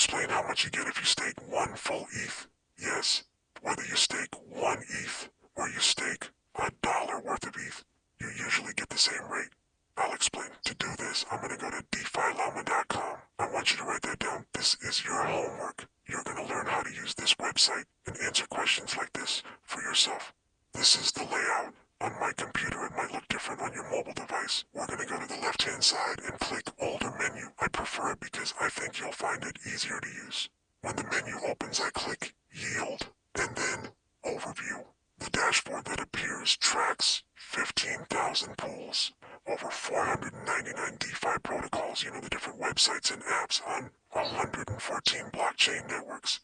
explain how much you get if you stake one full ETH. Yes, whether you stake one ETH or you stake $1 worth of ETH, you usually get the same rate. I'll explain. To do this, I'm going to go to DeFiLlama.com. I want you to write that down. This is your homework. You're going to learn how to use this website and answer questions like this for yourself. This is the layout. On my computer, it might look different on your mobile device. We're going to go to the left-hand side and click Older Menu. I prefer it because I think you'll find it easier to use. When the menu opens, I click Yield and then Overview. The dashboard that appears tracks 15,000 pools, over 499 DeFi protocols, the different websites and apps on 114 blockchain networks.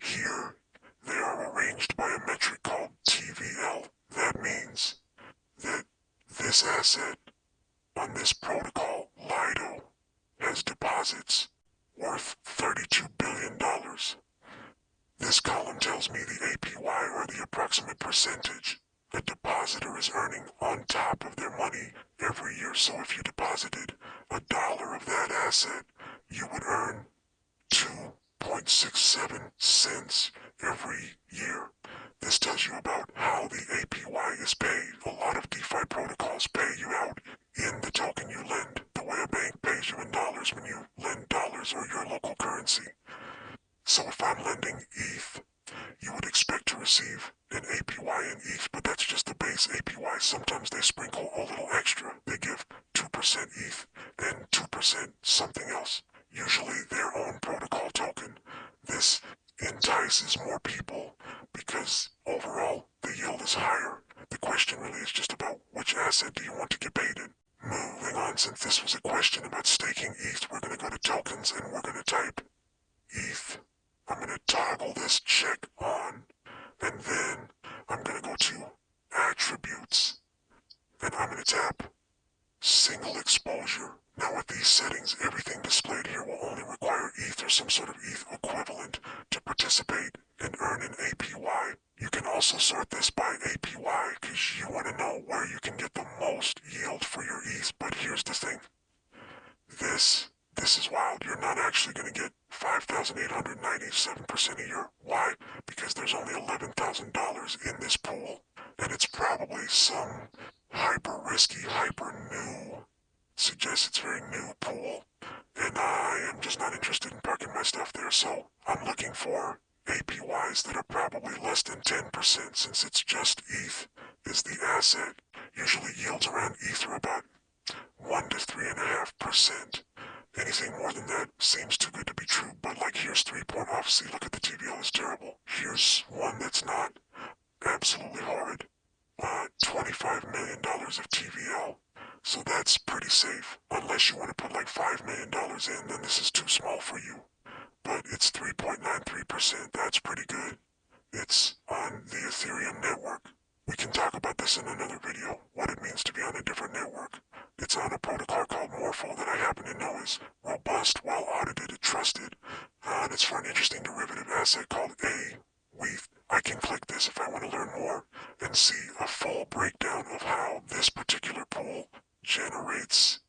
Here, they are arranged by a metric called TVL. That means that this asset on this protocol, Lido, has deposits worth $32 billion. This column tells me the APY, or the approximate percentage a depositor is earning on top of their money every year. So if you deposited $1 of that asset, you would earn 2.67 cents every year. This tells you about how the APY is paid. A lot of DeFi protocols pay you out in the token you lend, the way a bank pays you in dollars when you lend dollars or your local currency. So if I'm lending ETH, you would expect to receive an APY in ETH, but that's just the base APY. Sometimes they sprinkle a little extra. They give 2% ETH and 2% something else, usually their own protocol token. This entices more people because overall the yield is higher. The question really is just about which asset do you want to get paid in. Moving on, since this was a question about staking ETH, we're going to go to tokens and we're going to type ETH. I'm going to toggle this check on, and then I'm going to go to Attributes, and I'm going to tap Single Exposure. Now with these settings, everything displayed here will only require ETH or some sort of ETH equivalent to participate and earn an APY. You can also sort this by APY because you want to know where you can get the most yield for your ETH, but here's the thing. This is wild. You're not actually going to get 5,897% a year. Why? Because there's only $11,000 in this pool, and it's probably some hyper risky, hyper new, suggests it's very new pool, and I am just not interested in parking my stuff there, so I'm looking for APYs that are probably less than 10%, since it's just ETH is the asset. Usually yields around ETH are about 1 to 3.5%. Anything more than that seems too good to be true, but like here's 3 point off. See, look at the TVL is terrible. Here's one that's not. Absolutely horrid. $25 million of TVL. So that's pretty safe. Unless you want to put like $5 million in, then this is too small for you. But it's 3.93%. That's pretty good. It's on the Ethereum network. We can talk about this in another video, what it means to be on a different network. It's on a protocol called Morpho that I happen to know is robust, well-audited, and trusted. And it's for an interesting derivative asset called A-WETH. I can click this if I want to learn more and see a full breakdown of how this particular pool generates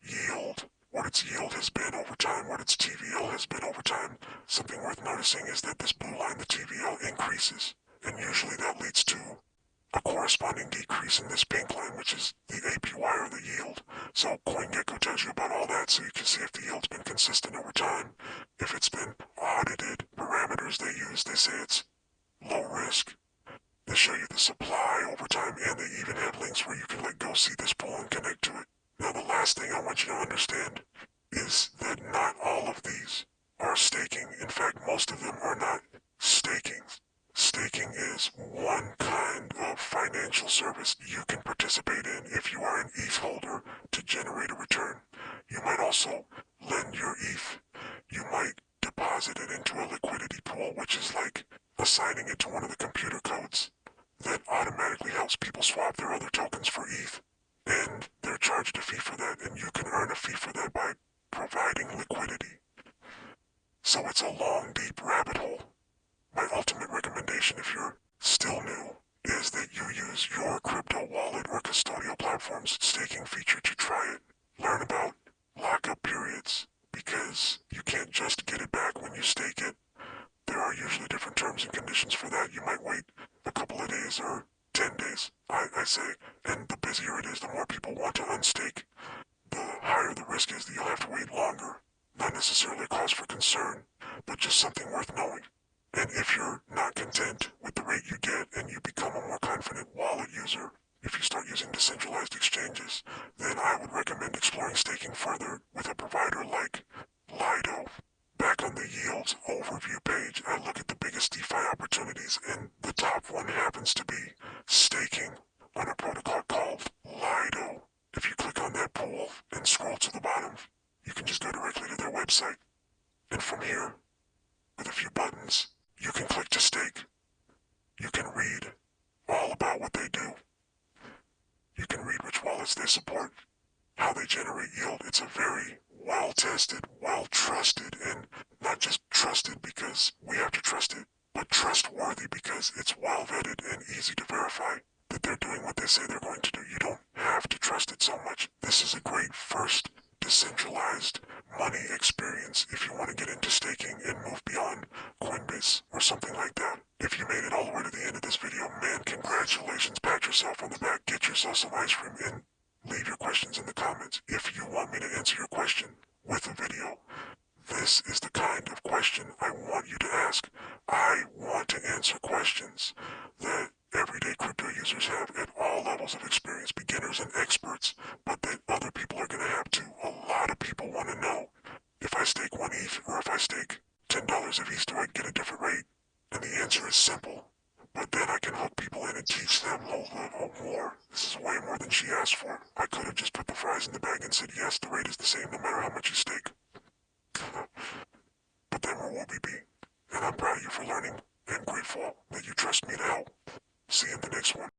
yield, what its yield has been over time, what its TVL has been over time. Something worth noticing is that this blue line, the TVL, increases, and usually that leads to a corresponding decrease in this pink line, which is the APY or the yield. So CoinGecko tells you about all that, so you can see if the yield's been consistent over time. If it's been audited, parameters they use, they say it's low risk. They show you the supply over time, and they even have links where you can go see this pool and connect to it. Now the last thing I want you to understand is that not all of these are staking. In fact, most of them are not staking. Staking is one kind of financial service you can participate in if you are an ETH holder to generate a return. You might also lend your ETH. You might deposit it into a liquidity pool, which is like assigning it to one of the computer codes that automatically helps people swap their other tokens for ETH. And they're charged a fee for that, and you can earn a fee for that by providing liquidity. So it's a long, deep rabbit hole. My ultimate recommendation, if you're still new, is that you use your crypto wallet or custodial platform's staking feature to try it. Learn about lockup periods, because you can't just get it back when you cause for concern, but just something worth knowing. And if you're not content with the rate you get and you become a more confident wallet user, if you start using decentralized exchanges, then I would recommend exploring staking further with a provider like Lido. Back on the yields overview page, I look at the biggest DeFi opportunities, and the top one happens to be staking on a protocol called Lido. If you click on that pool and scroll to the bottom, you can just go directly to their website. And from here, with a few buttons, you can click to stake. You can read all about what they do. You can read which wallets they support, how they generate yield. It's a very well-tested, well-trusted, and not just trusted because we have to trust it, but trustworthy because it's well-vetted and easy to verify that they're doing what they say they're going to do. You don't have to trust it so much. This is a great first decentralized money experience if you want to get into staking and move beyond Coinbase or something like that. If you made it all the way to the end of this video, man, congratulations. Pat yourself on the back, get yourself some ice cream, and leave your questions in the comments if you want me to answer your question with a video. This is the kind of question I want you to ask. I want to answer questions that everyday crypto users have at all levels of experience, beginners and experts, but that other people are going to have too. A lot of people want to know, if I stake 1 ETH or if I stake $10 of ETH, do I get a different rate? And the answer is simple. But then I can hook people in and teach them more. This is way more than she asked for. I could have just put the fries in the bag and said, yes, the rate is the same no matter how much you stake. But then where will we be? And I'm proud of you for learning.